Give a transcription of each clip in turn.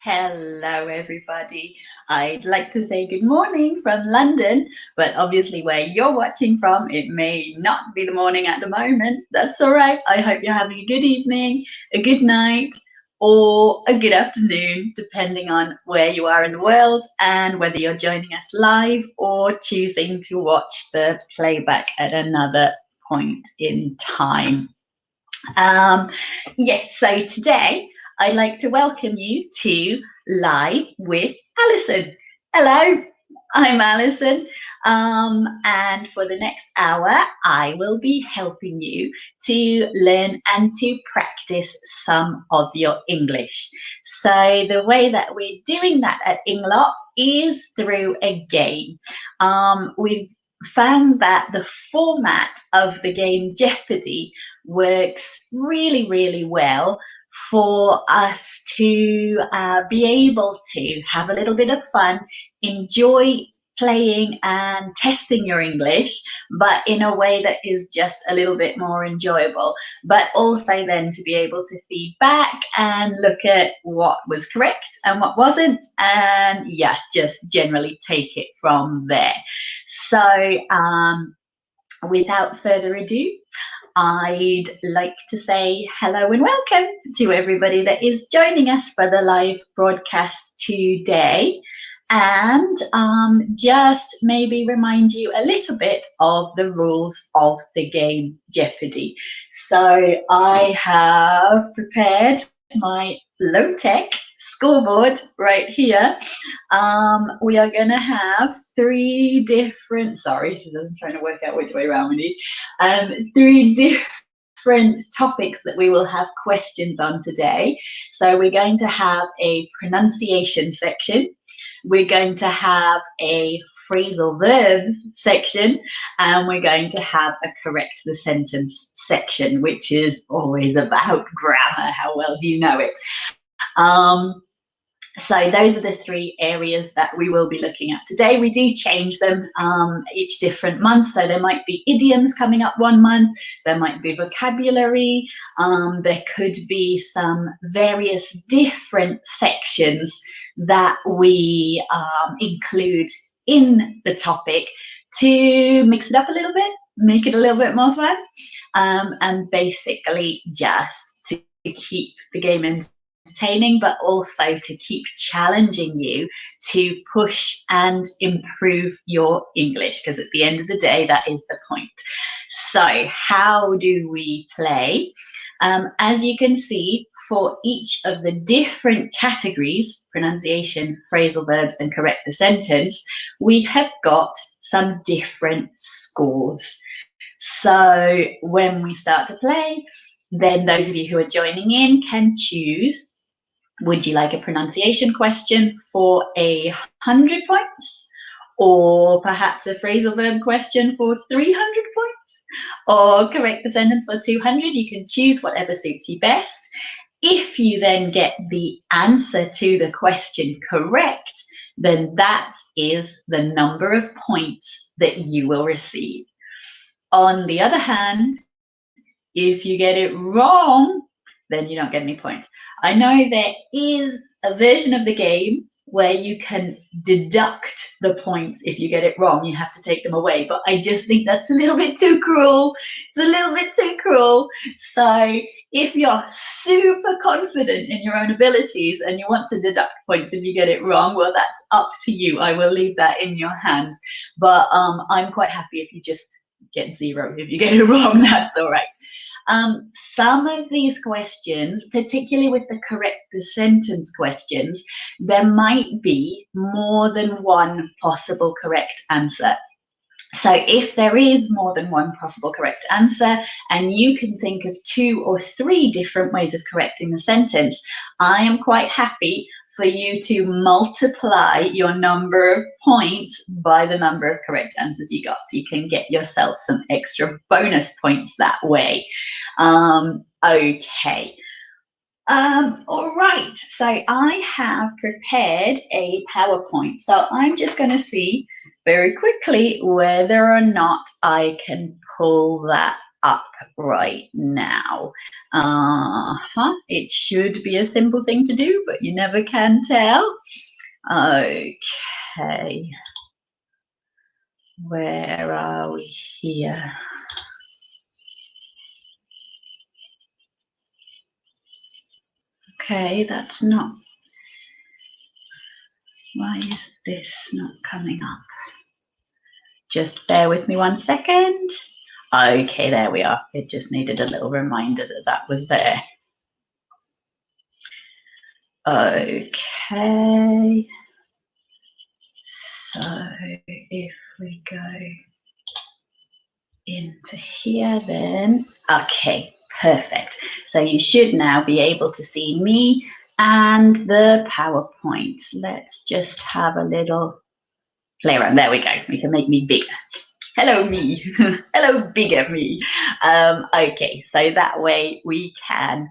Hello, everybody. I'd like to say good morning from London, but obviously, where you're watching from, it may not be the morning at the moment. That's all right. I hope you're having a good evening, a good night, or a good afternoon, depending on where you are in the world and whether you're joining us live or choosing to watch the playback at another point in time. Yes, so today I'd like to welcome you to Live with Alison. Hello, I'm Alison, and for the next hour, I will be helping you to learn and to practice some of your English. So the way that we're doing that at Englop is through a game. We've found that the format of the game Jeopardy works really, really well for us to be able to have a little bit of fun, enjoy playing and testing your English, but in a way that is just a little bit more enjoyable, but also then to be able to feed back and look at what was correct and what wasn't, and yeah, just generally take it from there. So without further ado, I'd like to say hello and welcome to everybody that is joining us for the live broadcast today, and just maybe remind you a little bit of the rules of the game Jeopardy. So I have prepared my low-tech scoreboard right here. We are going to have three different, sorry, she doesn't trying to work out which way around we need, three different topics that we will have questions on today. So we're going to have a pronunciation section, we're going to have a phrasal verbs section, and we're going to have a correct the sentence section, which is always about grammar. How well do you know it? So those are the three areas that we will be looking at today. We do change them each different month. So there might be idioms coming up one month, there might be vocabulary, there could be some various different sections that we include in the topic to mix it up a little bit, make it a little bit more fun, and basically just to keep the game entertaining, but also to keep challenging you to push and improve your English, because at the end of the day, that is the point. So how do we play? As you can see, for each of the different categories, pronunciation, phrasal verbs, and correct the sentence, we have got some different scores. So when we start to play, then those of you who are joining in can choose, would you like a pronunciation question for 100 points? Or perhaps a phrasal verb question for 300 points? Or correct the sentence for 200? You can choose whatever suits you best. If you then get the answer to the question correct, then that is the number of points that you will receive. On the other hand, if you get it wrong, then you don't get any points. I know there is a version of the game where you can deduct the points if you get it wrong. You have to take them away, but I just think that's a little bit too cruel. It's a little bit too cruel. So if you're super confident in your own abilities and you want to deduct points if you get it wrong, well, that's up to you. I will leave that in your hands. But I'm quite happy if you just get 0. If you get it wrong, that's all right. Some of these questions, particularly with the correct the sentence questions, there might be more than one possible correct answer. So if there is more than one possible correct answer and you can think of 2 or 3 different ways of correcting the sentence, I am quite happy for you to multiply your number of points by the number of correct answers you got. So you can get yourself some extra bonus points that way. Okay. All right. So I have prepared a PowerPoint. So I'm just going to see very quickly whether or not I can pull that up right now. It should be a simple thing to do, but you never can tell. Okay. Where are we here? Okay, that's not. Why is this not coming up? Just bear with me 1 second. Okay, there we are. It just needed a little reminder that that was there. Okay. So if we go into here then, okay, perfect. So you should now be able to see me and the PowerPoint. Let's just have a little play around. There we go. We can make me bigger. Hello, me. Hello, bigger me. Okay, so that way we can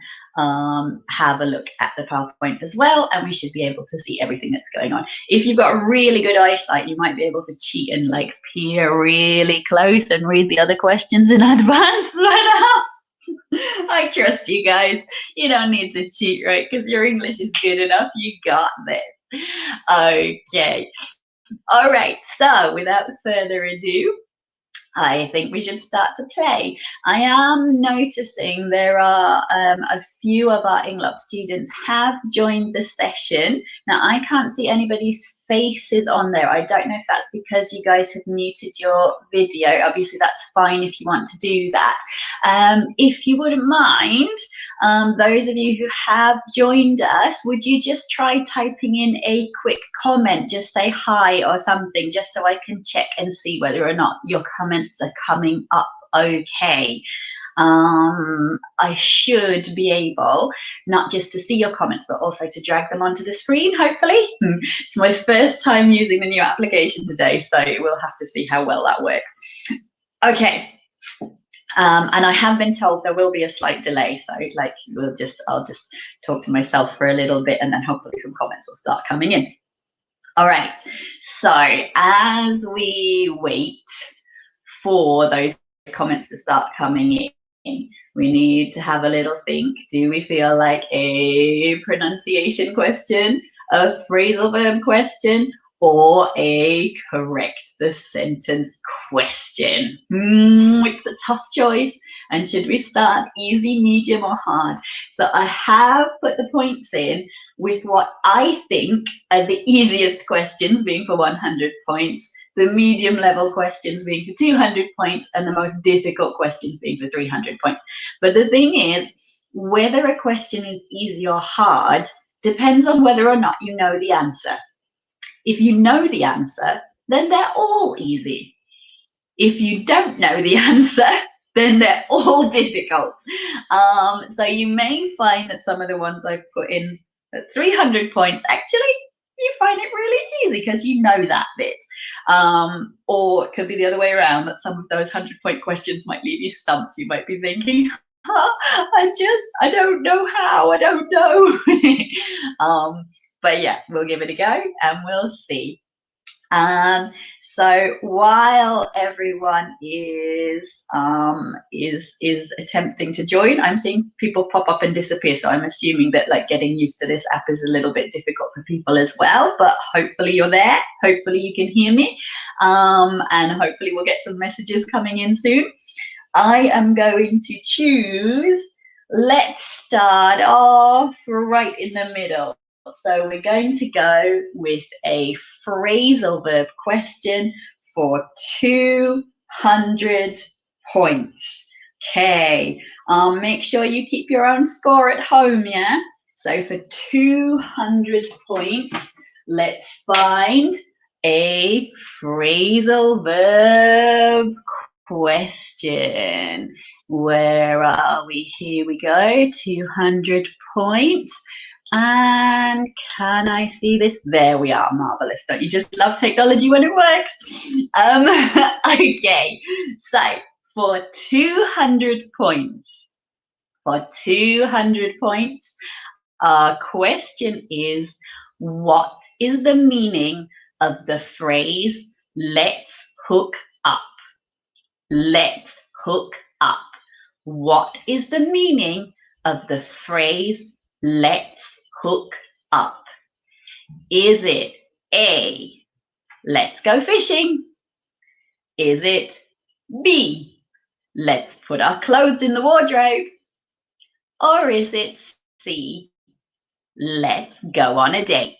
have a look at the PowerPoint as well, and we should be able to see everything that's going on. If you've got really good eyesight, you might be able to cheat and like peer really close and read the other questions in advance. I trust you guys. You don't need to cheat, right? Because your English is good enough. You got this. Okay. All right. So without further ado, I think we should start to play. I am noticing there are a few of our Englop students have joined the session. Now, I can't see anybody's faces on there. I don't know if that's because you guys have muted your video. Obviously, that's fine if you want to do that. If you wouldn't mind, those of you who have joined us, would you just try typing in a quick comment? Just say hi or something, just so I can check and see whether or not your comments are coming up okay. I should be able not just to see your comments, but also to drag them onto the screen, hopefully. It's my first time using the new application today, so we'll have to see how well that works. Okay. And I have been told there will be a slight delay, so like I'll just talk to myself for a little bit, and then hopefully some comments will start coming in. All right, so as we wait for those comments to start coming in, we need to have a little think. Do we feel like a pronunciation question, a phrasal verb question, or a correct the sentence question? It's a tough choice. And should we start easy, medium, or hard? So I have put the points in with what I think are the easiest questions, being for 100 points, the medium level questions being for 200 points, and the most difficult questions being for 300 points. But the thing is, whether a question is easy or hard depends on whether or not you know the answer. If you know the answer, then they're all easy. If you don't know the answer, then they're all difficult. So you may find that some of the ones I've put in at 300 points, actually, you find it really easy because you know that bit. Or it could be the other way around, that some of those 100-point questions might leave you stumped. You might be thinking, I don't know how, I don't know. But yeah, we'll give it a go and we'll see. So while everyone is attempting to join, I'm seeing people pop up and disappear. So I'm assuming that like getting used to this app is a little bit difficult for people as well, but hopefully you're there. Hopefully you can hear me. And hopefully we'll get some messages coming in soon. I am going to choose, let's start off right in the middle. So we're going to go with a phrasal verb question for 200 points. Okay, make sure you keep your own score at home, yeah? So for 200 points, let's find a phrasal verb question. Where are we? Here we go, 200 points. And can I see this? There we are. Marvelous. Don't you just love technology when it works? Okay, so for 200 points, our question is, what is the meaning of the phrase, let's hook up? Let's hook up. what is the meaning of the phrase, let's hook up? Is it A, let's go fishing? Is it B, let's put our clothes in the wardrobe? Or is it C, let's go on a date?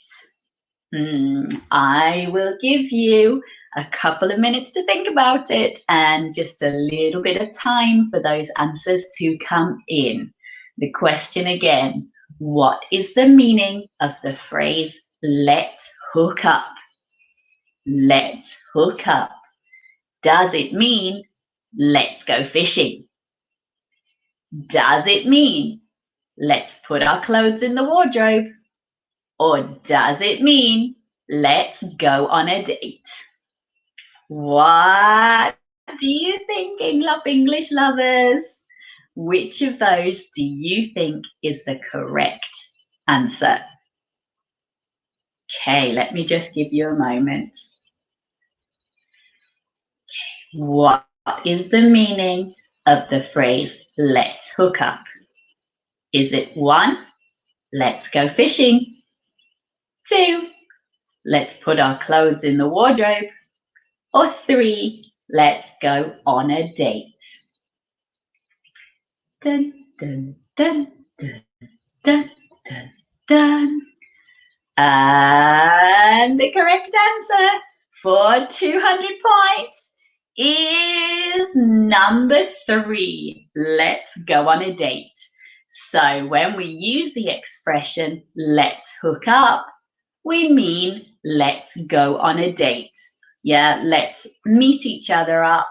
I will give you a couple of minutes to think about it and just a little bit of time for those answers to come in. The question again, what is the meaning of the phrase, let's hook up? Let's hook up. Does it mean let's go fishing? Does it mean let's put our clothes in the wardrobe? Or does it mean let's go on a date? What do you think, Englop English lovers? Which of those do you think is the correct answer? Okay, let me just give you a moment. What is the meaning of the phrase, let's hook up? Is it 1, let's go fishing? 2, let's put our clothes in the wardrobe? Or 3, let's go on a date? Dun, dun, dun, dun, dun, dun, dun. And the correct answer for 200 points is number 3. Let's go on a date. So when we use the expression, let's hook up, we mean let's go on a date. Yeah, let's meet each other up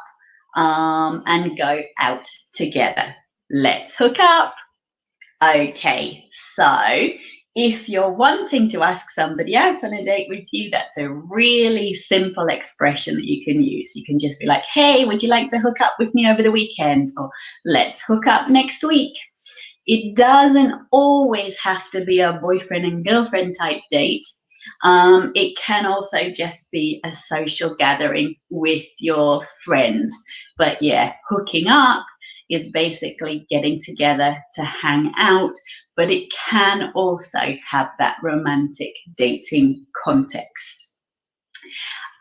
and go out together. Let's hook up. Okay, so if you're wanting to ask somebody out on a date with you, that's a really simple expression that you can use. You can just be like, hey, would you like to hook up with me over the weekend? Or let's hook up next week. It doesn't always have to be a boyfriend and girlfriend type date. It can also just be a social gathering with your friends. But yeah, hooking up is basically getting together to hang out, but it can also have that romantic dating context.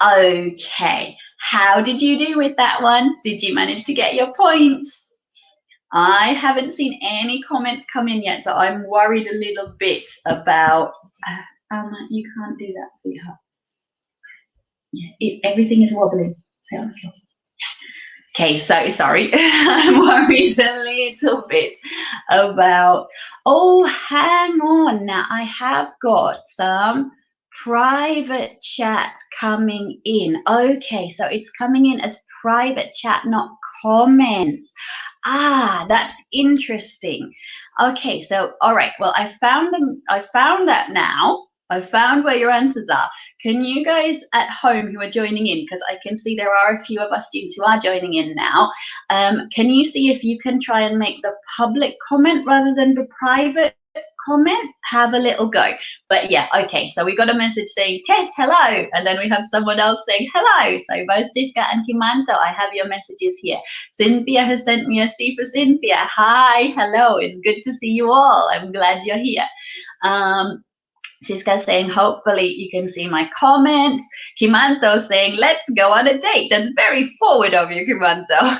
Okay, how did you do with that one? Did you manage to get your points? I haven't seen any comments come in yet, so I'm worried a little bit about, Alma, you can't do that, sweetheart. Yeah, everything is wobbling. Stay on the floor. Okay, so sorry, I'm worried a little bit about, oh, hang on, now I have got some private chat coming in. Okay, so it's coming in as private chat, not comments. Ah, that's interesting. Okay, so all right, well, I found that now. I found where your answers are. Can you guys at home who are joining in, because I can see there are a few of our students who are joining in now, can you see if you can try and make the public comment rather than the private comment? Have a little go. But yeah, okay, so we got a message saying test, hello, and then we have someone else saying hello. So both Siska and Kimanto, I have your messages here. Cynthia has sent me a C for Cynthia. Hi, hello, it's good to see you all. I'm glad you're here. Siska saying, hopefully you can see my comments. Kimanto saying, let's go on a date. That's very forward of you, Kimanto.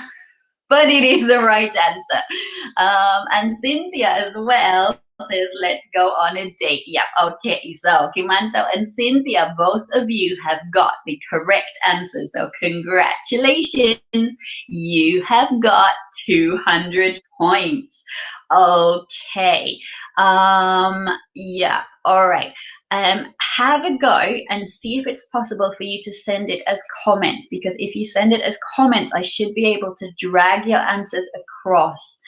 But it is the right answer. And Cynthia as well says, let's go on a date. Yeah, okay. So Kimanto and Cynthia, both of you have got the correct answer. So congratulations. You have got 200 points. Okay. Yeah, all right. Have a go and see if it's possible for you to send it as comments, because if you send it as comments, I should be able to drag your answers across.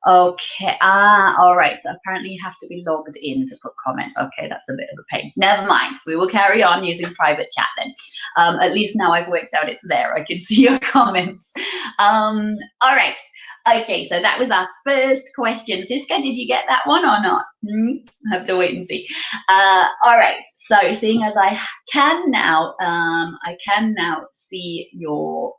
Okay, all right, so apparently you have to be logged in to put comments. Okay, that's a bit of a pain. Never mind, we will carry on using private chat then. At least now I've worked out it's there. I can see your comments. All right. Okay, so that was our first question. Siska, did you get that one or not? I have to wait and see. All right, so seeing as I can now see your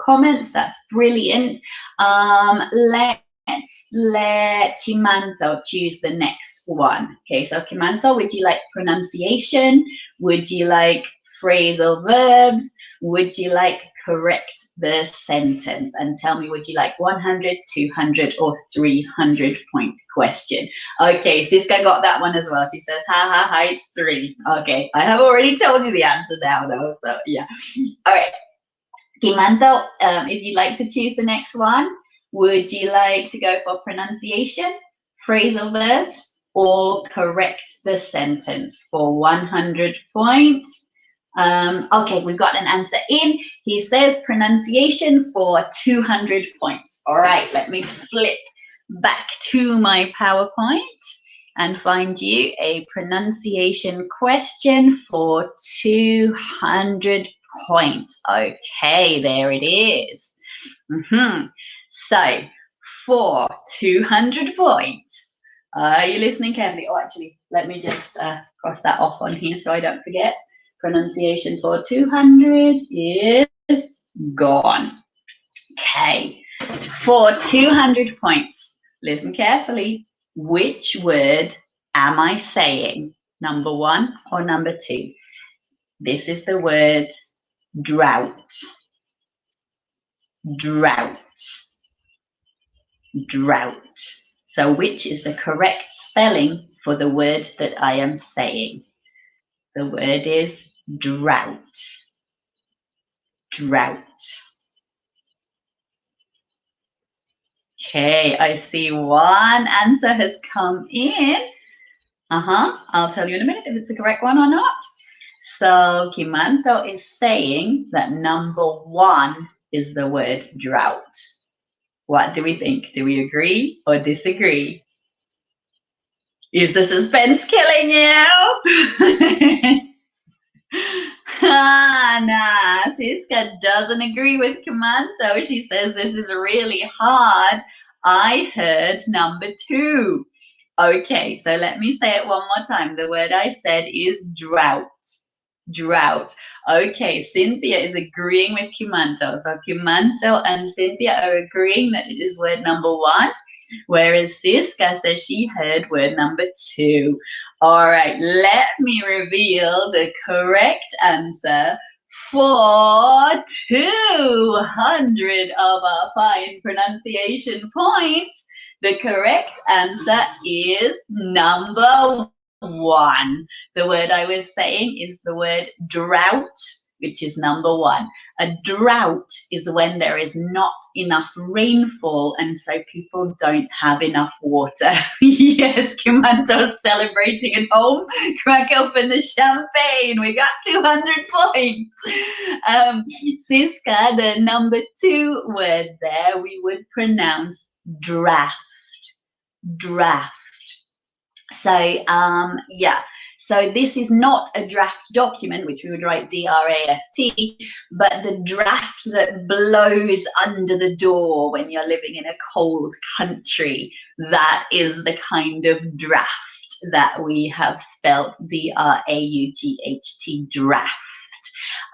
comments. That's brilliant. Let let's let Kimanto choose the next one. Okay, so Kimanto, would you like pronunciation? Would you like phrasal verbs? Would you like correct the sentence? And tell me, would you like 100, 200, or 300 point question? Okay, Siska got that one as well. She says, ha ha ha, it's 3. Okay, I have already told you the answer now though, so yeah. All right, Kimanto, if you'd like to choose the next one, would you like to go for pronunciation, phrasal verbs, or correct the sentence for 100 points? Okay, we've got an answer in. He says pronunciation for 200 points. All right, let me flip back to my PowerPoint and find you a pronunciation question for 200 points. Okay, there it is. So, for 200 points, are you listening carefully? Oh, actually, let me just cross that off on here so I don't forget. Pronunciation for 200 is gone. Okay, for 200 points, listen carefully. Which word am I saying? Number 1 or number 2? This is the word drought. Drought. Drought. So which is the correct spelling for the word that I am saying? The word is drought. Drought. Okay, I see one answer has come in. I'll tell you in a minute if it's the correct one or not. So Kimanto is saying that number 1 is the word drought. What do we think? Do we agree or disagree? Is the suspense killing you? Nah, Siska doesn't agree with Kimanto. She says this is really hard. I heard number 2. Okay, so let me say it one more time. The word I said is drought. Drought. Okay, Cynthia is agreeing with Kimanto. So Kimanto and Cynthia are agreeing that it is word number 1, whereas Siska says she heard word number 2. All right, let me reveal the correct answer for 200 of our fine pronunciation points. The correct answer is number 1. The word I was saying is the word drought, which is number 1. A drought is when there is not enough rainfall and so people don't have enough water. Yes, Kimanto's celebrating at home. Crack open the champagne. We got 200 points. Siska, the number 2 word there, we would pronounce draft. Draft. So, yeah. So this is not a draft document, which we would write D-R-A-F-T, but the draft that blows under the door when you're living in a cold country. That is the kind of draft that we have spelled D-R-A-U-G-H-T, draft.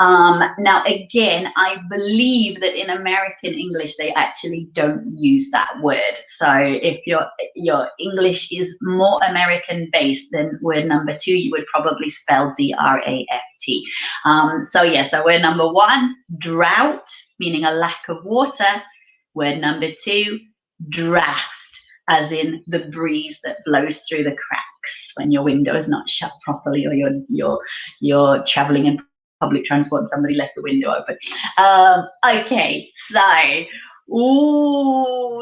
Now, again, I believe that in American English, they actually don't use that word. So if your English is more American-based than word number 2, you would probably spell D-R-A-F-T. So word number 1, drought, meaning a lack of water. Word number 2, draft, as in the breeze that blows through the cracks when your window is not shut properly or you're traveling in public transport and somebody left the window open. Okay, so,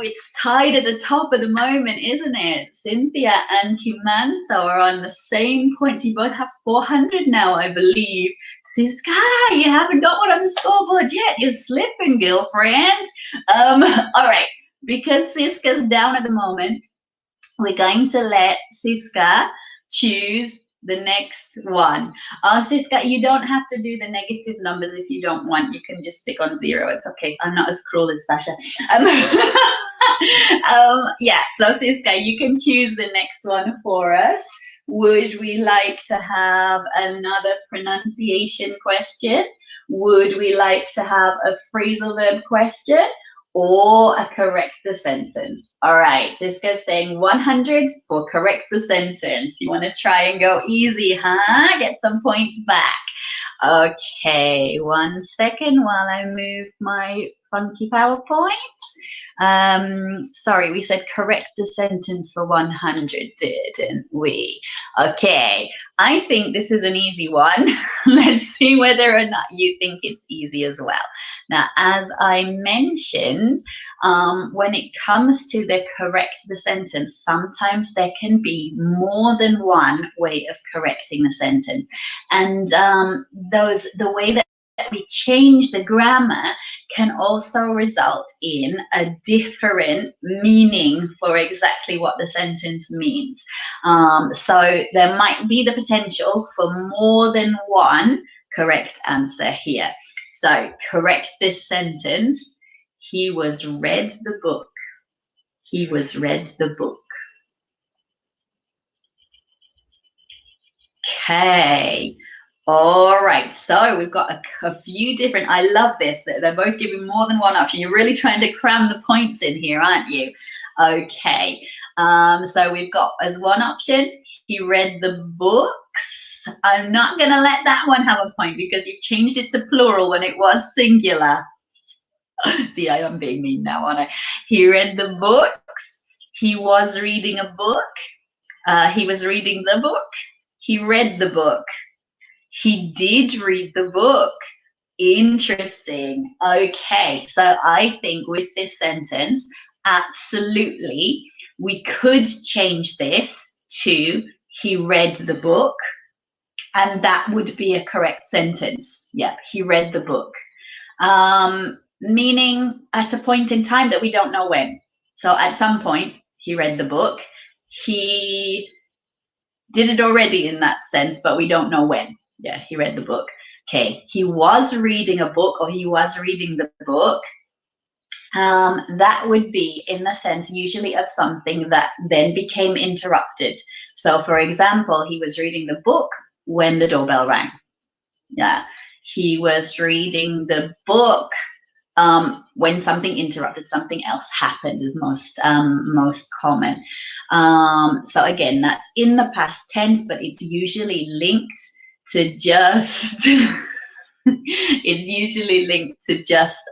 it's tied at the top at the moment, isn't it? Cynthia and Kimanto are on the same points. You both have 400 now, I believe. Siska, you haven't got one on the scoreboard yet. You're slipping, girlfriend. All right, because Siska's down at the moment, we're going to let Siska choose the next one. Siska, you don't have to do the negative numbers if you don't want. You can just stick on 0. It's okay. I'm not as cruel as Sasha. Yeah, so Siska, you can choose the next one for us. Would we like to have another pronunciation question? Would we like to have a phrasal verb question? or correct the sentence. All right, Siska's saying 100 for correct the sentence. You want to try and go easy, huh? Get some points back. Okay, 1 second while I move my funky PowerPoint. Sorry, we said correct the sentence for 100, didn't we? Okay, I think this is an easy one. Let's see whether or not you think it's easy as well. Now, as I mentioned, when it comes to the correct the sentence, sometimes there can be more than one way of correcting the sentence. And the way that we change the grammar can also result in a different meaning for exactly what the sentence means. So there might be the potential for more than one correct answer here. So correct this sentence. He was read the book. He was read the book. Okay. All right, so we've got a few different, I love this, that they're both giving more than one option. You're really trying to cram the points in here, aren't you? Okay, so we've got as one option, he read the books. I'm not going to let that one have a point because you changed it to plural when it was singular. See, I am being mean now, aren't I? He read the books. He was reading a book. He was reading the book. He read the book. He did read the book. Interesting. Okay, so I think with this sentence, absolutely, we could change this to he read the book, and that would be a correct sentence. Yeah, he read the book. Meaning at a point in time that we don't know when. So at some point, he read the book. He did it already in that sense, but we don't know when. Yeah, he read the book. Okay, he was reading a book, or he was reading the book. That would be in the sense usually of something that then became interrupted. So for example, he was reading the book when the doorbell rang. Yeah, he was reading the book when something interrupted, something else happened is most common. So again, that's in the past tense, but it's usually linked to just it's usually linked to just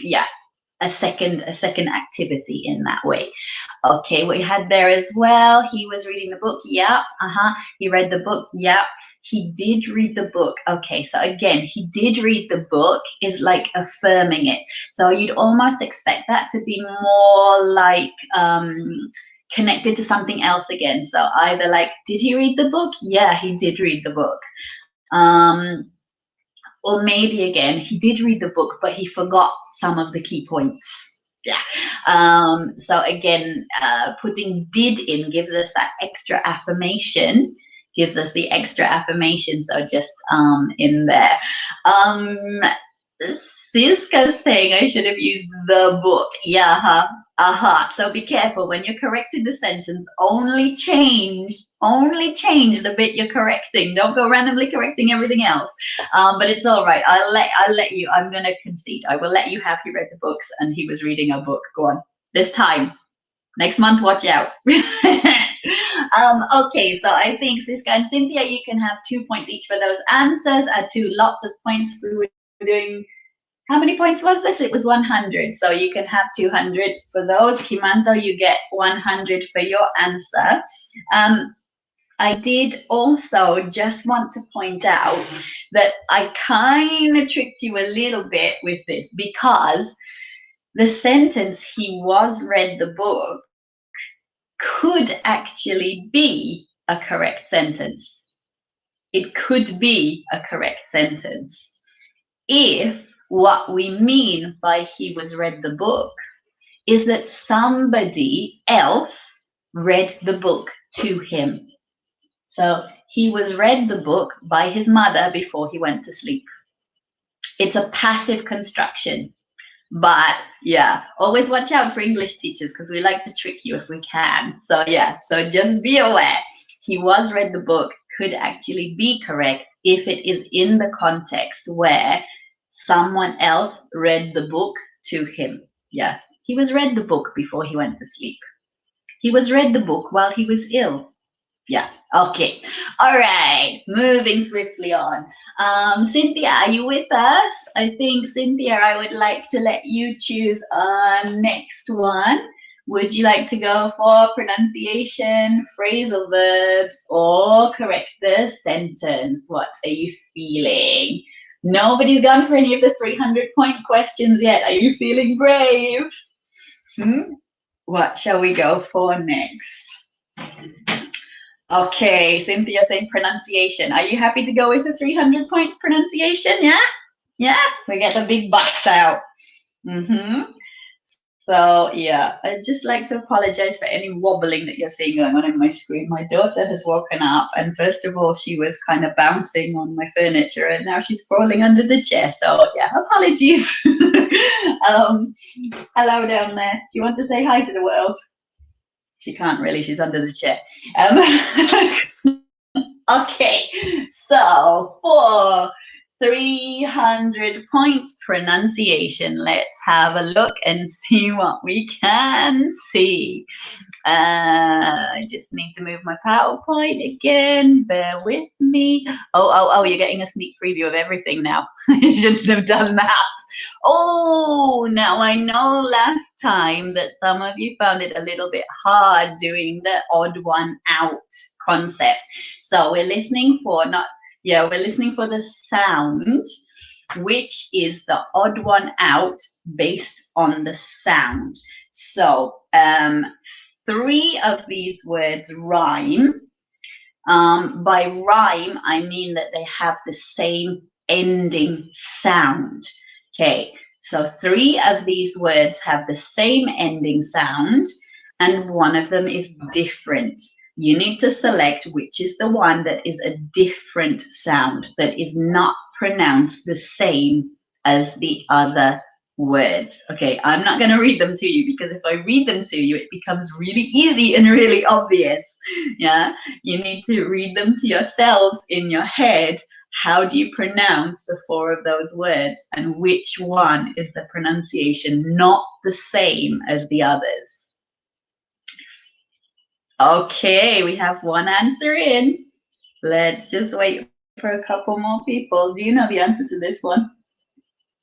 yeah, a second activity in that way. Okay, we had there as well, he was reading the book. Yeah, he read the book. Yeah, he did read the book. Okay, so again, he did read the book is like affirming it. So you'd almost expect that to be more like connected to something else again. So either like, did he read the book? Yeah, he did read the book. Or maybe again, he did read the book, but he forgot some of the key points. Yeah. So again, putting did in gives us that extra affirmation, gives us the extra affirmation. So just in there. Siska's saying I should have used the book. Yeah, So be careful when you're correcting the sentence. Only change the bit you're correcting. Don't go randomly correcting everything else. But it's all right. I'll let you. I'm gonna concede. I will let you have. He read the books and he was reading a book. Go on. This time. Next month, watch out. Okay, so I think Siska and Cynthia, you can have 2 points each for those answers. Lots of points. We were doing. How many points was this? It was 100. So you can have 200 for those. Himanto, you get 100 for your answer. I did also just want to point out that I kind of tricked you a little bit with this because the sentence he was read the book could actually be a correct sentence. It could be a correct sentence if what we mean by he was read the book is that somebody else read the book to him. So he was read the book by his mother before he went to sleep. It's a passive construction. But yeah, always watch out for English teachers because we like to trick you if we can. So yeah, so just be aware. He was read the book could actually be correct if it is in the context where someone else read the book to him. Yeah, he was read the book before he went to sleep. He was read the book while he was ill. Yeah, okay. All right, moving swiftly on. Cynthia, are you with us? I think, Cynthia, I would like to let you choose next one. Would you like to go for pronunciation, phrasal verbs, or correct the sentence? What are you feeling? Nobody's gone for any of the 300-point questions yet. Are you feeling brave? What shall we go for next? Okay, Cynthia saying pronunciation. Are you happy to go with the 300 points pronunciation? Yeah? Yeah? We get the big bucks out. So, yeah, I'd just like to apologize for any wobbling that you're seeing going on in my screen. My daughter has woken up, and first of all, she was kind of bouncing on my furniture, and now she's crawling under the chair. So, yeah, apologies. Hello down there. Do you want to say hi to the world? She can't really, she's under the chair. Okay, so for 300 points pronunciation, let's have a look and see what we can see. I just need to move my PowerPoint again. Bear with me. Oh, you're getting a sneak preview of everything now. You shouldn't have done that. Oh, now I know last time that some of you found it a little bit hard doing the odd one out concept. So we're listening for we're listening for the sound, which is the odd one out based on the sound. So 3 of these words rhyme. By rhyme, I mean that they have the same ending sound. Okay, so 3 of these words have the same ending sound, and one of them is different. You need to select which is the one that is a different sound, that is not pronounced the same as the other words. Okay, I'm not going to read them to you, because if I read them to you, it becomes really easy and really obvious. Yeah, you need to read them to yourselves in your head. How do you pronounce the 4 of those words, and which one is the pronunciation not the same as the others? Okay, we have one answer in. Let's just wait for a couple more people. Do you know the answer to this one?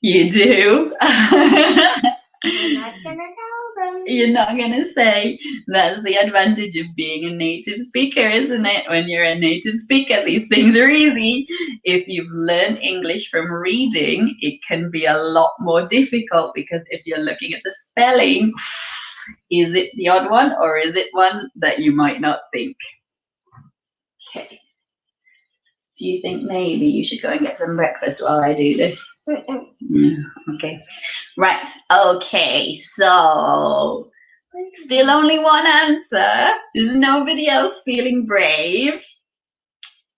You do? I'm not gonna tell them. You're not gonna say. That's the advantage of being a native speaker, isn't it? When you're a native speaker, these things are easy. If you've learned English from reading, it can be a lot more difficult, because if you're looking at the spelling, is it the odd one, or is it one that you might not think? Okay. Do you think maybe you should go and get some breakfast while I do this? Okay. Right. Okay. So still only one answer. Is nobody else feeling brave?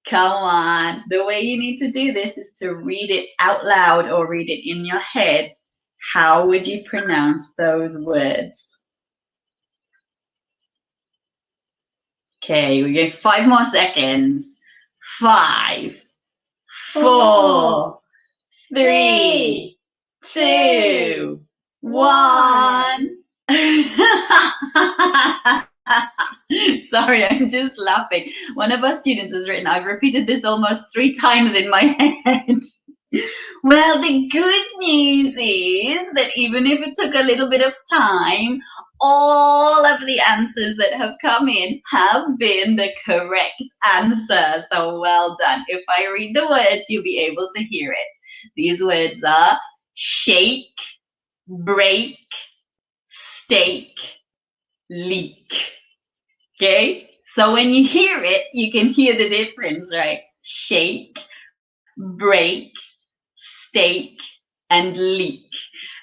Come on. The way you need to do this is to read it out loud or read it in your head. How would you pronounce those words? Okay, we get 5 more seconds. 5, 4, 3, 2, 1. Sorry, I'm just laughing. One of our students has written, I've repeated this almost 3 times in my head. Well, the good news is that even if it took a little bit of time, all of the answers that have come in have been the correct answer. So well done. If I read the words, you'll be able to hear it. These words are shake, break, stake, leak. Okay? So when you hear it, you can hear the difference, right? Shake, break, stake, and leak.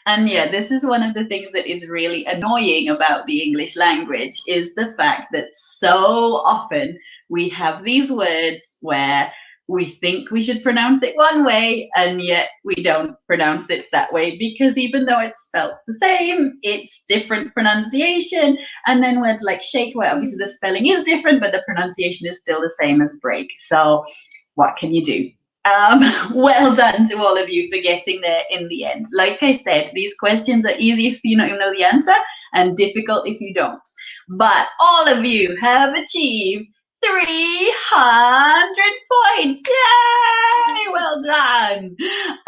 And yeah, this is one of the things that is really annoying about the English language, is the fact that so often we have these words where we think we should pronounce it one way, and yet we don't pronounce it that way, because even though it's spelled the same, it's different pronunciation. And then words like shake, where obviously the spelling is different, but the pronunciation is still the same as break. So what can you do? Well done to all of you for getting there in the end. Like I said, these questions are easy if you know the answer and difficult if you don't. But all of you have achieved 300 points. Yay! Well done.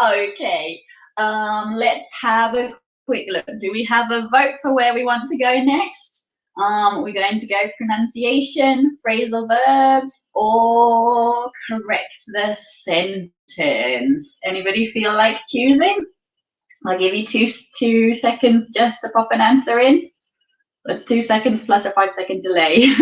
Okay, let's have a quick look. Do we have a vote for where we want to go next? We're going to go pronunciation, phrasal verbs, or correct the sentence. Anybody feel like choosing? I'll give you two seconds just to pop an answer in. 2 seconds plus a 5-second delay.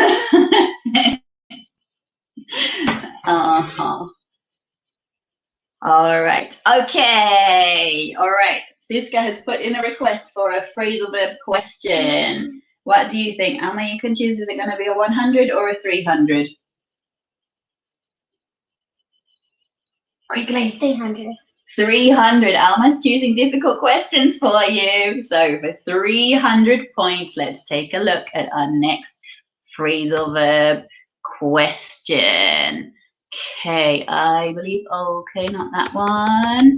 All right. Okay. All right. Siska has put in a request for a phrasal verb question. What do you think? Alma, you can choose. Is it going to be a 100 or a 300? Quickly. 300. 300. Alma's choosing difficult questions for you. So for 300 points, let's take a look at our next phrasal verb question. Okay, I believe, okay, not that one.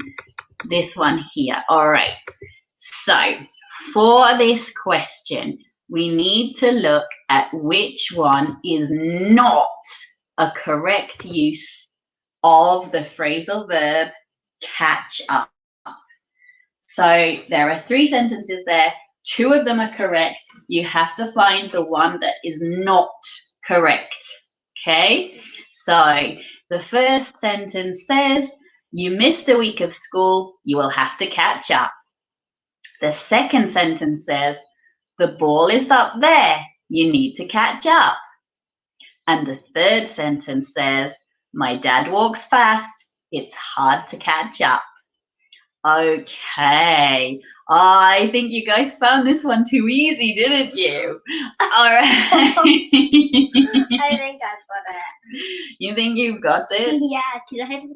This one here. All right. So for this question, we need to look at which one is not a correct use of the phrasal verb catch up. So there are 3 sentences there. 2 of them are correct. You have to find the one that is not correct. Okay, so the first sentence says, you missed a week of school, you will have to catch up. The second sentence says, the ball is up there, you need to catch up. And the third sentence says, my dad walks fast, it's hard to catch up. Okay, I think you guys found this one too easy, didn't you? All right. I think I got it. You think you've got it? Yeah, because I had to.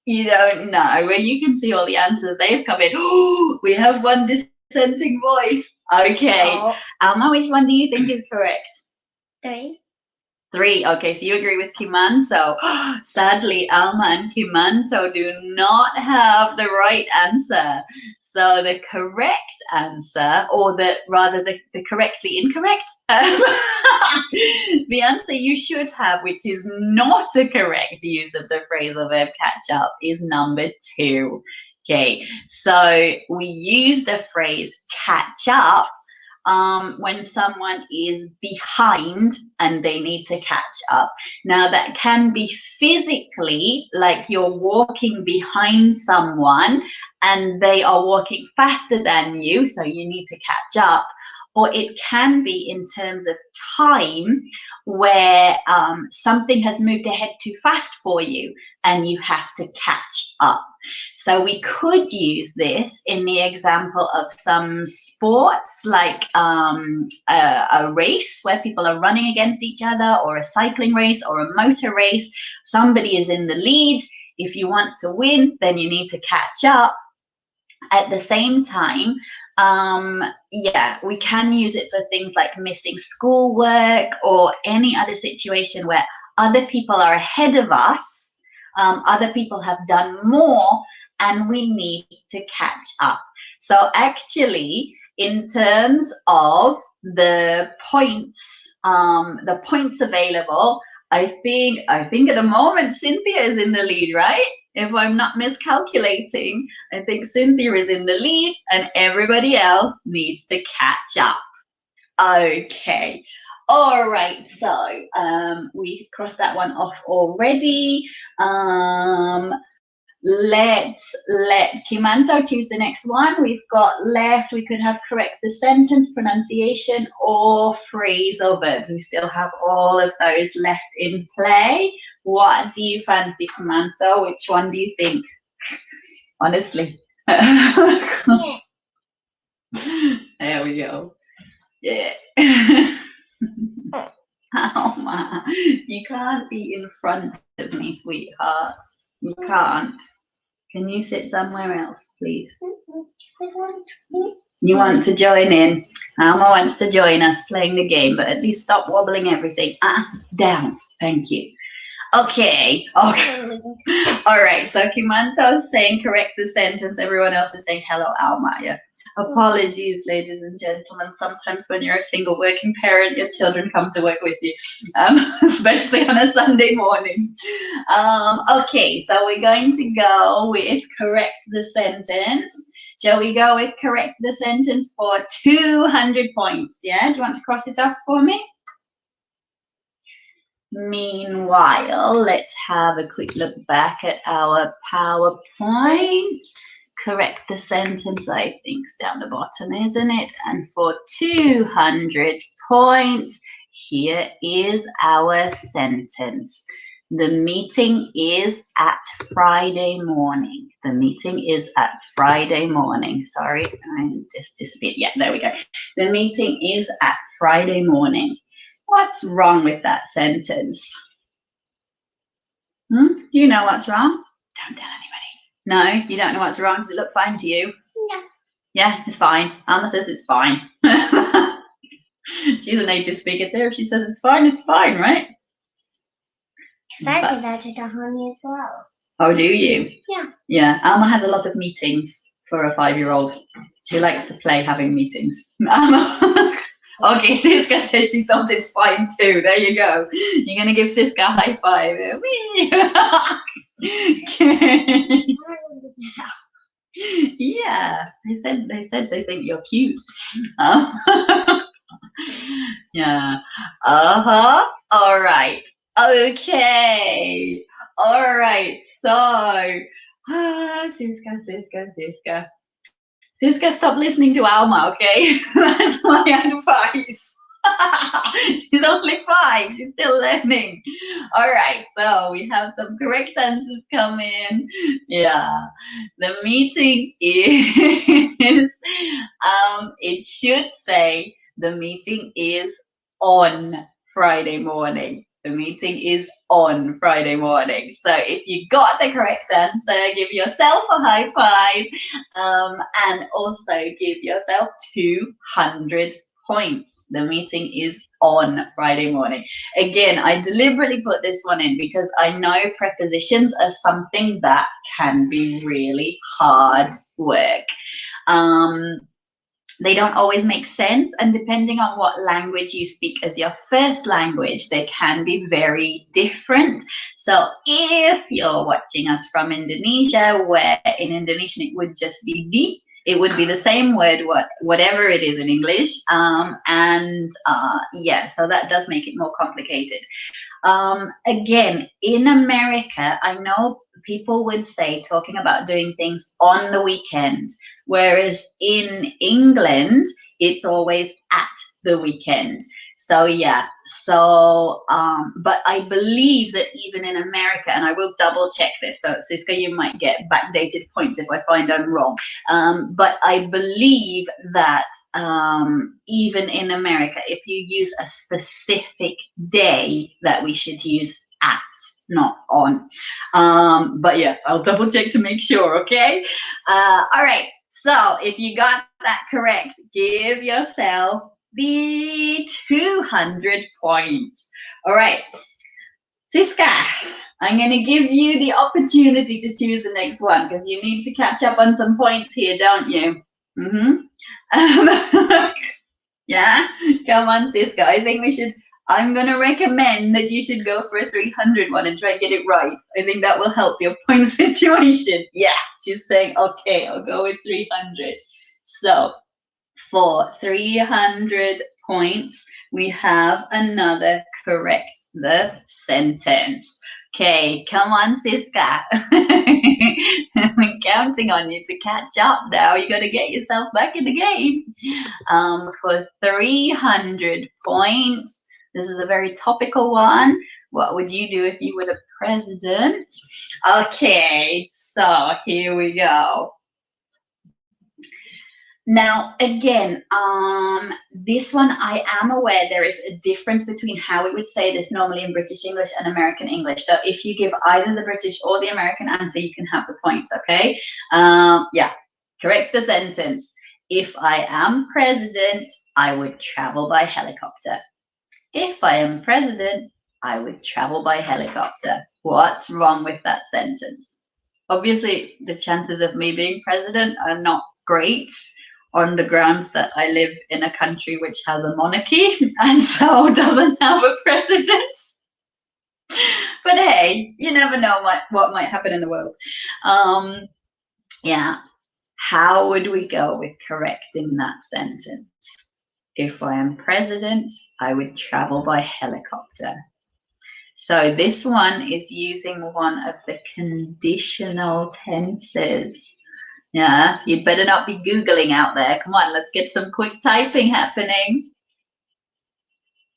You don't know. When you can see all the answers, they've come in. Oh, we have one dissenting voice. Okay. Oh. Alma, which one do you think is correct? 3. 3. Okay, so you agree with Kimanto. Sadly, Alma and Kimanto do not have the right answer. So the correct answer, or the correctly incorrect, the answer you should have, which is not a correct use of the phrasal verb catch up, is number 2. Okay, so we use the phrase catch up when someone is behind and they need to catch up. Now that can be physically, like you're walking behind someone and they are walking faster than you, so you need to catch up. Or it can be in terms of time, where something has moved ahead too fast for you and you have to catch up. So we could use this in the example of some sports, like a race where people are running against each other, or a cycling race or a motor race. Somebody is in the lead. If you want to win, then you need to catch up. At the same time, yeah, we can use it for things like missing schoolwork or any other situation where other people are ahead of us, other people have done more, and we need to catch up. So actually, in terms of the points available, I think at the moment Cynthia is in the lead, right? If I'm not miscalculating, I think Cynthia is in the lead and everybody else needs to catch up. Okay. All right, so we crossed that one off already. Let's let Kimanto choose the next one. We've got left, we could have correct the sentence, pronunciation, or phrasal verbs. We still have all of those left in play. What do you fancy, Kimanto? Which one do you think? Honestly. Yeah. There we go. Yeah. Oh, ma. You can't be in front of me, sweetheart. You can't. Can you sit somewhere else, please? You want to join in? Alma wants to join us playing the game, but at least stop wobbling everything. Down. Thank you. Okay. All right. So Kimanto's saying correct the sentence. Everyone else is saying hello, Alma. Yeah. Apologies, ladies and gentlemen. Sometimes when you're a single working parent, your children come to work with you, especially on a Sunday morning. Okay, so we're going to go with correct the sentence. Shall we go with correct the sentence for 200 points? Yeah, do you want to cross it off for me? Meanwhile, let's have a quick look back at our PowerPoint. Correct the sentence, I think, is down the bottom, isn't it? And for 200 points, here is our sentence. The meeting is at Friday morning. The meeting is at Friday morning. Sorry, I just disappeared. Yeah, there we go. The meeting is at Friday morning. What's wrong with that sentence? You know what's wrong? Don't tell anybody. No, you don't know what's wrong. Does it look fine to you? Yeah. Yeah, it's fine. Alma says it's fine. She's a native speaker too. If she says it's fine, right? I say that to Tahani as well. Oh, do you? Yeah. Yeah, Alma has a lot of meetings for a 5-year-old. She likes to play having meetings. Okay, Siska says she thought it's fine too. There you go. You're gonna give Siska a high five. Yeah, they said they think you're cute. Yeah. All right. Okay. All right. So, Siska. Siska, stop listening to Alma, okay? That's my advice. She's only 5. She's still learning. All right, so we have some correct answers come in. Yeah, the meeting is, it should say the meeting is on Friday morning. The meeting is on Friday morning. So if you got the correct answer, give yourself a high five. And also give yourself 200 points. The meeting is on Friday morning. Again, I deliberately put this one in because I know prepositions are something that can be really hard work. They don't always make sense, and depending on what language you speak as your first language, they can be very different. So if you're watching us from Indonesia, where in Indonesian it would just be di, it would be the same word, whatever it is in English. Yeah, so that does make it more complicated. Again, in America, I know people would say talking about doing things on the weekend, whereas in England, it's always at the weekend. So yeah, but I believe that even in America, and I will double check this, so Siska, you might get backdated points if I find I'm wrong, but I believe that even in America, if you use a specific day, that we should use at, not on. But yeah, I'll double check to make sure, okay? All right, so if you got that correct, give yourself the 200 points. All right, Siska, I'm going to give you the opportunity to choose the next one because you need to catch up on some points here, don't you? Yeah, come on, Siska. I think I'm going to recommend that you should go for a 300 one and try and get it right. I think that will help your point situation. Yeah, she's saying, okay, I'll go with 300. So for 300 points, we have another correct the sentence. Okay, come on, Siska. I'm counting on you to catch up now. You got to get yourself back in the game. For 300 points, this is a very topical one. What would you do if you were the president? Okay, so here we go. Now, again, this one, I am aware there is a difference between how we would say this normally in British English and American English. So if you give either the British or the American answer, you can have the points, okay? Yeah, correct the sentence. If I am president, I would travel by helicopter. If I am president, I would travel by helicopter. What's wrong with that sentence? Obviously, the chances of me being president are not great on the grounds that I live in a country which has a monarchy and so doesn't have a president. But hey, you never know what might happen in the world. Yeah. How would we go with correcting that sentence? If I am president, I would travel by helicopter. So this one is using one of the conditional tenses. Yeah, you'd better not be Googling out there. Come on, let's get some quick typing happening.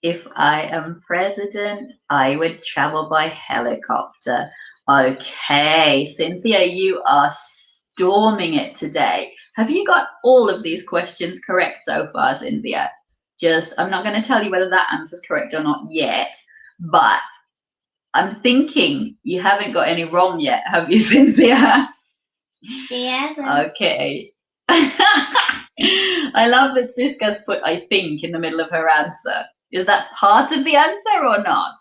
If I am president, I would travel by helicopter. Okay, Cynthia, you are storming it today. Have you got all of these questions correct so far, Cynthia? I'm not going to tell you whether that answer is correct or not yet, but I'm thinking you haven't got any wrong yet, have you, Cynthia? She hasn't. Okay. I love that Siska's put "I think" in the middle of her answer. Is that part of the answer or not?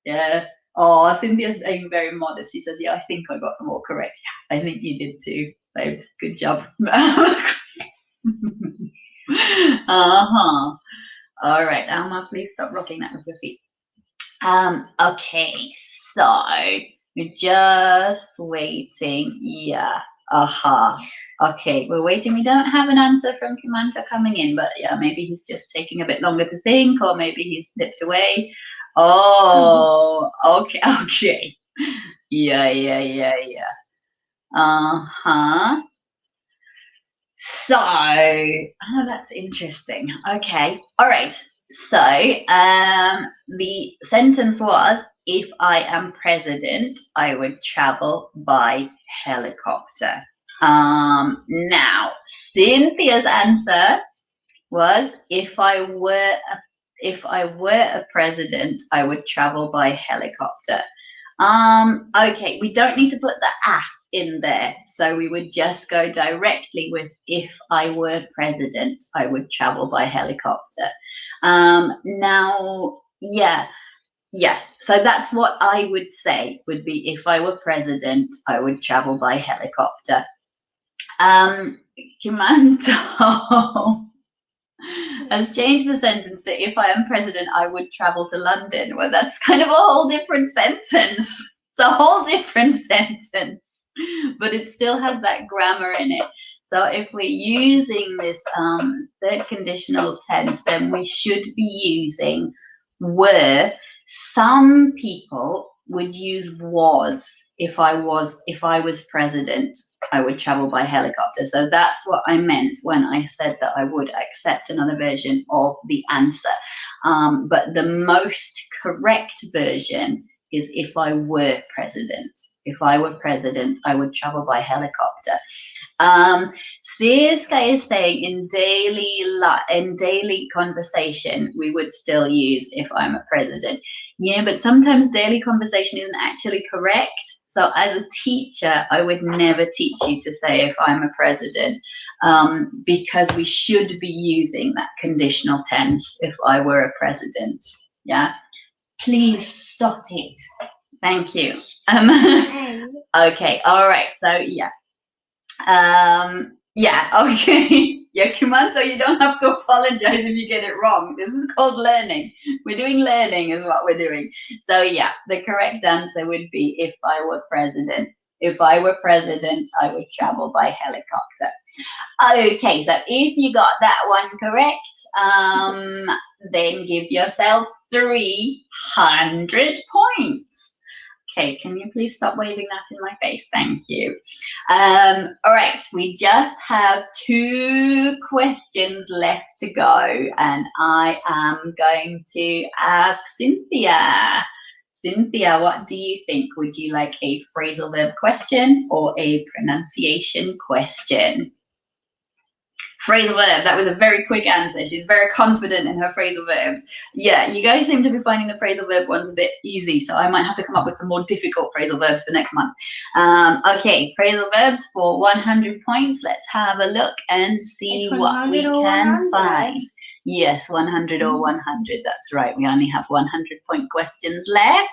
Yeah. Oh, Cynthia's being very modest. She says, yeah, I think I got them all correct. Yeah, I think you did too, babes. Good job. Uh-huh. All right, Alma, please stop rocking that with your feet. Okay, so we're just waiting. Yeah. Okay, we're waiting. We don't have an answer from Kimanta coming in, but yeah, maybe he's just taking a bit longer to think, or maybe he's slipped away. Oh, okay. Yeah. Uh-huh. So, that's interesting. Okay, all right. So, the sentence was, if I am president, I would travel by helicopter. Now, Cynthia's answer was, if I were a president, I would travel by helicopter. Okay, we don't need to put the in there, so we would just go directly with, if I were president, I would travel by helicopter. Now, yeah, so that's what I would say would be, if I were president, I would travel by helicopter. Kimanto has changed the sentence to, if I am president, I would travel to London. Well, that's kind of a whole different sentence. It's a whole different sentence, but it still has that grammar in it. So if we're using this third conditional tense, then we should be using were. Some people would use was. If I was president, I would travel by helicopter. So that's what I meant when I said that I would accept another version of the answer. But the most correct version is, if I were president. If I were president, I would travel by helicopter. Siska is saying in daily conversation, we would still use, if I'm a president. Yeah, but sometimes daily conversation isn't actually correct. So as a teacher, I would never teach you to say, if I'm a president, because we should be using that conditional tense, if I were a president. Yeah. Please stop it. Thank you. Okay. All right. So yeah. Okay. Yeah, Kimanto, you don't have to apologize if you get it wrong. This is called learning. We're doing learning is what we're doing. So yeah, the correct answer would be, if I were president. If I were president, I would travel by helicopter. Okay, so if you got that one correct, then give yourselves 300 points. Okay, can you please stop waving that in my face? Thank you. All right, we just have 2 questions left to go, and I am going to ask Cynthia. Cynthia, what do you think? Would you like a phrasal verb question or a pronunciation question? Phrasal verb, that was a very quick answer. She's very confident in her phrasal verbs. Yeah, you guys seem to be finding the phrasal verb ones a bit easy, so I might have to come up with some more difficult phrasal verbs for next month. Okay, phrasal verbs for 100 points. Let's have a look and see what we can find. Yes, 100 or 100. That's right. We only have 100-point questions left.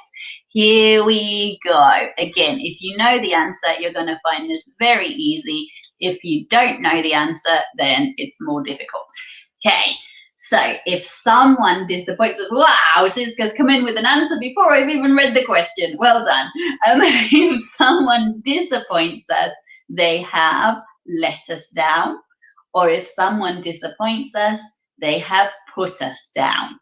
Here we go. Again, if you know the answer, you're going to find this very easy. If you don't know the answer, then it's more difficult. Okay. So if someone disappoints us, wow, Siska's come in with an answer before I've even read the question. Well done. If someone disappoints us, they have let us down. Or if someone disappoints us, they have put us down.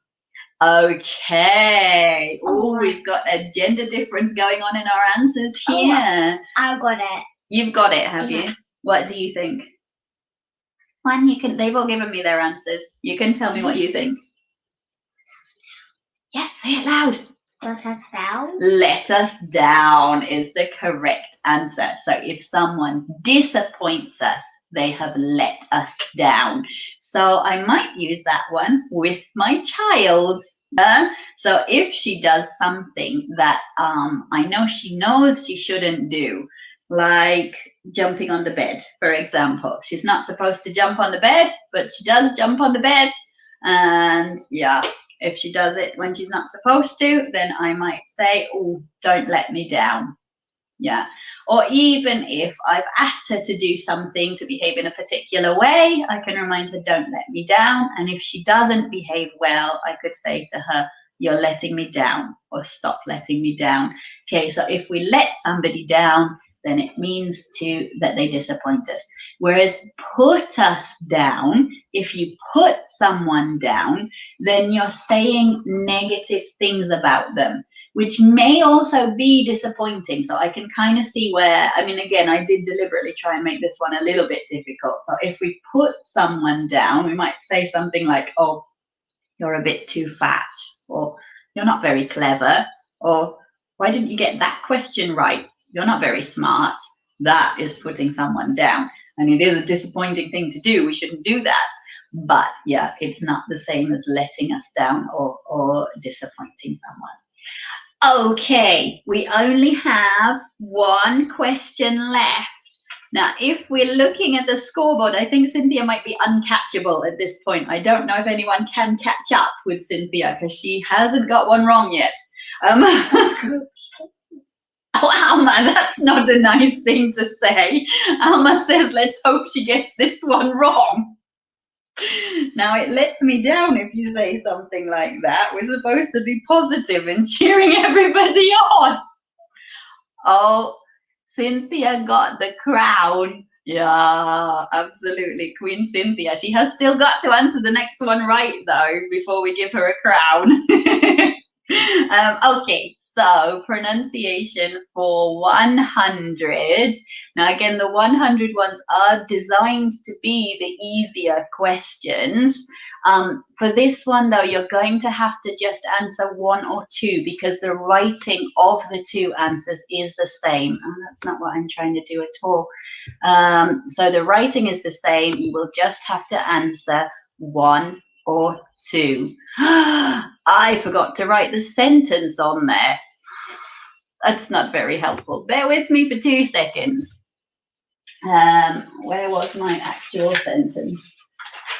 Okay. Oh, we've got a gender difference going on in our answers here. I got it. You've got it, have you? What do you think? One, they've all given me their answers. You can tell me what you think. Yeah, say it loud. Let us down. Let us down is the correct answer. So if someone disappoints us, they have let us down. So I might use that one with my child. So if she does something that I know she knows she shouldn't do, like jumping on the bed, for example. She's not supposed to jump on the bed, but she does jump on the bed. And yeah, if she does it when she's not supposed to, then I might say, oh, don't let me down. Yeah. Or even if I've asked her to do something, to behave in a particular way, I can remind her, don't let me down. And if she doesn't behave well, I could say to her, you're letting me down, or stop letting me down. Okay, so if we let somebody down, then it means that they disappoint us. Whereas put us down, if you put someone down, then you're saying negative things about them, which may also be disappointing. So I can kind of see where, I mean, again, I did deliberately try and make this one a little bit difficult. So if we put someone down, we might say something like, oh, you're a bit too fat, or you're not very clever, or why didn't you get that question right? You're not very smart. That is putting someone down. And it is a disappointing thing to do. We shouldn't do that. But yeah, it's not the same as letting us down or disappointing someone. Okay, we only have one question left. Now, if we're looking at the scoreboard, I think Cynthia might be uncatchable at this point. I don't know if anyone can catch up with Cynthia because she hasn't got one wrong yet. Oh, Alma, that's not a nice thing to say. Alma says, let's hope she gets this one wrong. Now, it lets me down if you say something like that. We're supposed to be positive and cheering everybody on. Oh, Cynthia got the crown. Yeah, absolutely. Queen Cynthia. She has still got to answer the next one right, though, before we give her a crown. Okay, so pronunciation for 100. Now, again, the 100 ones are designed to be the easier questions. For this one, though, you're going to have to just answer one or two because the writing of the two answers is the same. And that's not what I'm trying to do at all. So the writing is the same. You will just have to answer one or two. I forgot to write the sentence on there. That's not very helpful. Bear with me for 2 seconds. Where was my actual sentence?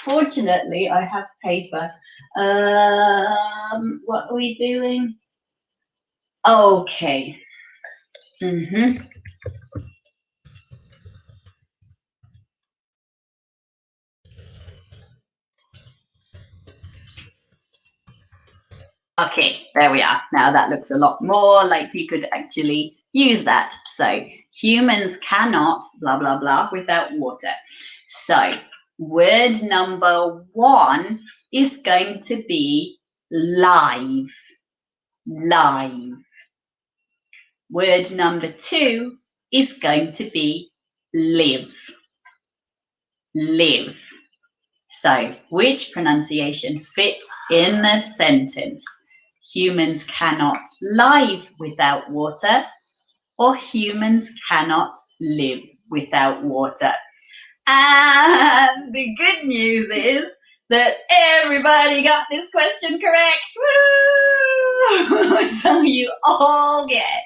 Fortunately, I have paper. What are we doing? Okay. Okay, there we are. Now that looks a lot more like you could actually use that. So humans cannot blah, blah, blah without water. So word number 1 is going to be live. Live. Word number 2 is going to be live. Live. So which pronunciation fits in the sentence? Humans cannot live without water, or humans cannot live without water. And the good news is that everybody got this question correct. Woo! So you all get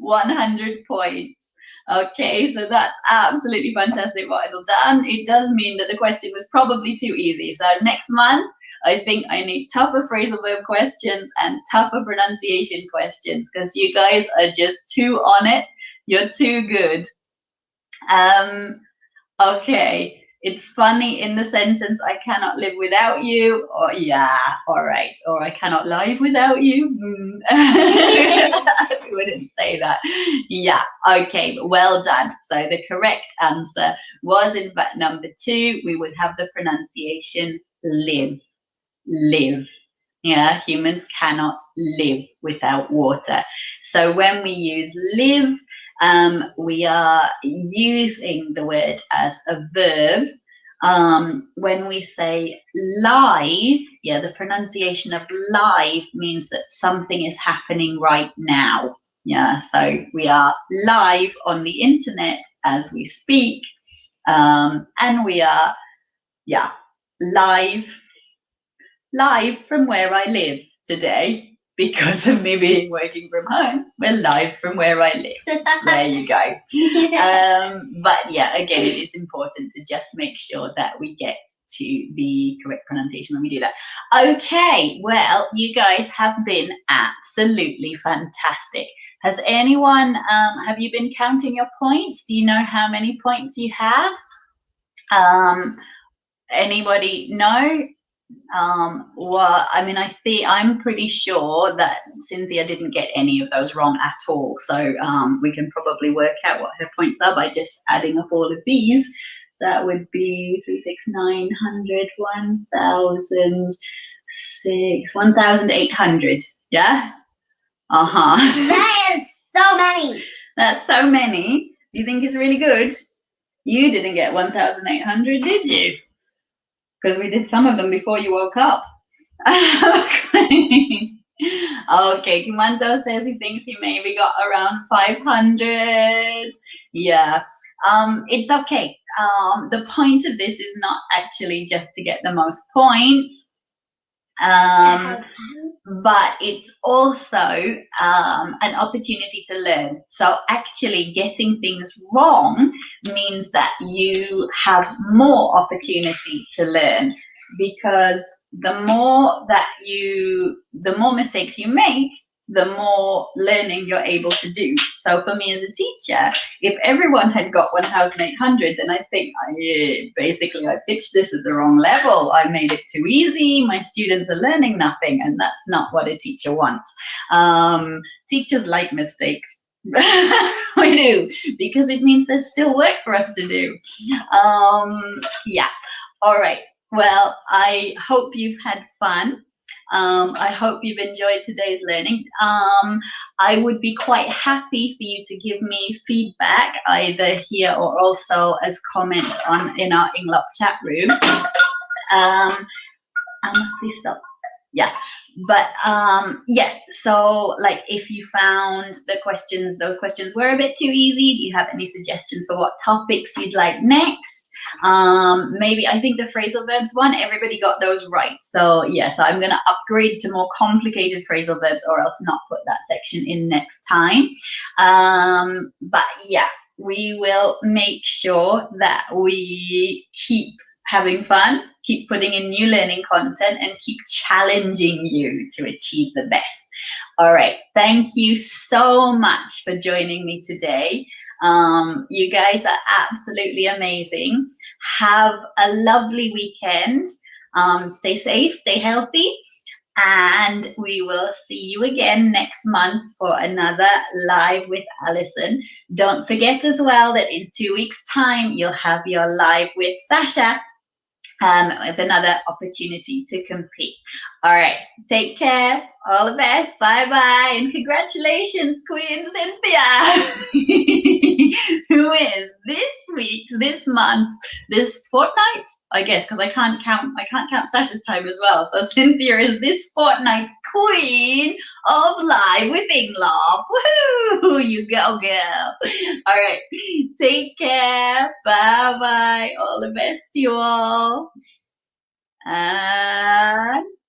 100 points. Okay, so that's absolutely fantastic what I've done. It does mean that the question was probably too easy. So next month, I think I need tougher phrasal verb questions and tougher pronunciation questions because you guys are just too on it. You're too good. Okay. It's funny in the sentence, I cannot live without you, or yeah, all right, or I cannot live without you. I wouldn't say that. Yeah, okay, well done. So the correct answer was in fact number 2. We would have the pronunciation live, live. Yeah, humans cannot live without water. So when we use live, we are using the word as a verb. When we say live, yeah, the pronunciation of live means that something is happening right now. Yeah, so we are live on the internet as we speak, and we are, yeah, live from where I live today because of me being working from home. We're live from where I live. There you go. But yeah, again, it is important to just make sure that we get to the correct pronunciation when we do that. Okay, well, you guys have been absolutely fantastic. Has anyone, have you been counting your points? Do you know how many points you have? Anybody know? Well, I mean, I'm pretty sure that Cynthia didn't get any of those wrong at all. So we can probably work out what her points are by just adding up all of these. So that would be 3, 6, 900, 1,000, 1,800. Yeah? Uh-huh. That is so many. That's so many. Do you think it's really good? You didn't get 1,800, did you? Because we did some of them before you woke up. Okay, Kimanto says he thinks he maybe got around 500. Yeah, it's okay. The point of this is not actually just to get the most points, but it's also an opportunity to learn. So actually getting things wrong means that you have more opportunity to learn, because the more mistakes you make, the more learning you're able to do. So for me as a teacher, if everyone had got 1,800, then I think basically I pitched this at the wrong level. I made it too easy. My students are learning nothing, and that's not what a teacher wants. Teachers like mistakes. We do, because it means there's still work for us to do. Yeah. All right. Well, I hope you've had fun. I hope you've enjoyed today's learning. I would be quite happy for you to give me feedback either here or also as comments in our Englop chat room. Please stop. Yeah, but yeah, so like if you found those questions were a bit too easy, do you have any suggestions for what topics you'd like next? Maybe I think the phrasal verbs one, everybody got those right. So yeah, so I'm gonna upgrade to more complicated phrasal verbs or else not put that section in next time. But yeah, we will make sure that we keep having fun, keep putting in new learning content, and keep challenging you to achieve the best. All right, thank you so much for joining me today. You guys are absolutely amazing. Have a lovely weekend. Stay safe, stay healthy, and we will see you again next month for another Live with Alison. Don't forget as well that in 2 weeks' time, you'll have your Live with Sasha, with another opportunity to compete. All right, take care. All the best. Bye-bye. And congratulations, Queen Cynthia, who is this month, this fortnight's, I guess, because I can't count Sasha's time as well. So Cynthia is this fortnight's queen of Live with Englop. Woohoo! You go, girl. All right, take care. Bye-bye. All the best to you all. And